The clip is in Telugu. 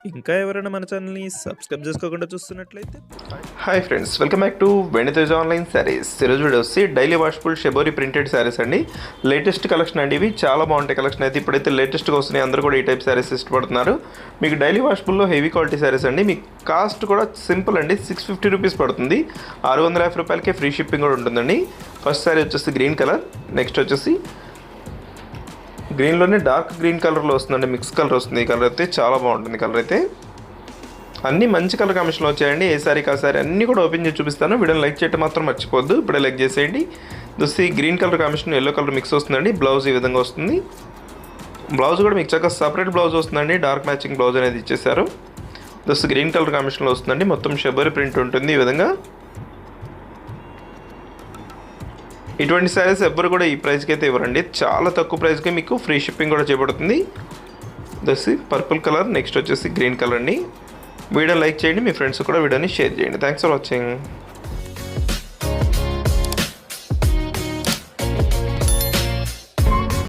ఇంకా ఎవరైనా మన ఛానల్‌ని సబ్స్క్రైబ్ చేసుకోకుండా చూస్తున్నట్లయితే hi friends, welcome back to వెనితేజ్ online saris. ఈరోజు వీడియో వచ్చి డైలీ వాష్ఫుల్ షెబోరి ప్రింటెడ్ శారీస్ అండి. లేటెస్ట్ కలెక్షన్ అండి. ఇవి చాలా బాగుంటాయి కలెక్షన్ అయితే. ఇప్పుడైతే లేటెస్ట్గా వస్తున్నాయి, అందరూ కూడా ఈ టైప్ శారీస్ ఇష్టపడుతున్నారు. మీకు డైలీ వాష్ఫుల్లో హెవీ క్వాలిటీ శారీస్ అండి. మీకు కాస్ట్ కూడా సింపుల్ అండి, 650 రూపీస్ పడుతుంది. 650 రూపాయలకే ఫ్రీ షిప్పింగ్ కూడా ఉంటుందండి. ఫస్ట్ శారీ వచ్చేసి గ్రీన్ కలర్, నెక్స్ట్ వచ్చేసి గ్రీన్లోనే డార్క్ గ్రీన్ కలర్లో వస్తుందండి, మిక్స్ కలర్ వస్తుంది. ఈ కలర్ అయితే చాలా బాగుంటుంది. కలర్ అయితే అన్నీ మంచి కలర్ కాంబినేషన్లో వచ్చాయండి. ఏ సారీ కా సారీ అన్నీ కూడా ఓపెన్ చేసి చూపిస్తాను. వీడియోని లైక్ చేయడం మాత్రం మర్చిపోద్దు, ఇప్పుడే లైక్ చేసేయండి. దోసి green colour combination yellow colour mix వస్తుందండి. బ్లౌజ్ ఈ విధంగా వస్తుంది. బ్లౌజ్ కూడా మీకు చక్కగా సపరేట్ బ్లౌజ్ వస్తుందండి, డార్క్ మ్యాచింగ్ బ్లౌజ్ అనేది ఇచ్చేసారు. దోసి గ్రీన్ కలర్ కాంబినేషన్లో వస్తుందండి. మొత్తం షెబోరి ప్రింట్ ఉంటుంది ఈ విధంగా. ఇటువంటి శారీస్ ఎవ్వరు కూడా ఈ ప్రైస్కి అయితే ఇవ్వరండి, చాలా తక్కువ ప్రైస్కి మీకు ఫ్రీ షిప్పింగ్ కూడా చేయబడుతుంది. దోసి పర్పుల్ కలర్, నెక్స్ట్ వచ్చేసి గ్రీన్ కలర్ అండి. వీడియో లైక్ చేయండి, మీ ఫ్రెండ్స్ కూడా వీడియోని షేర్ చేయండి. Thanks for watching.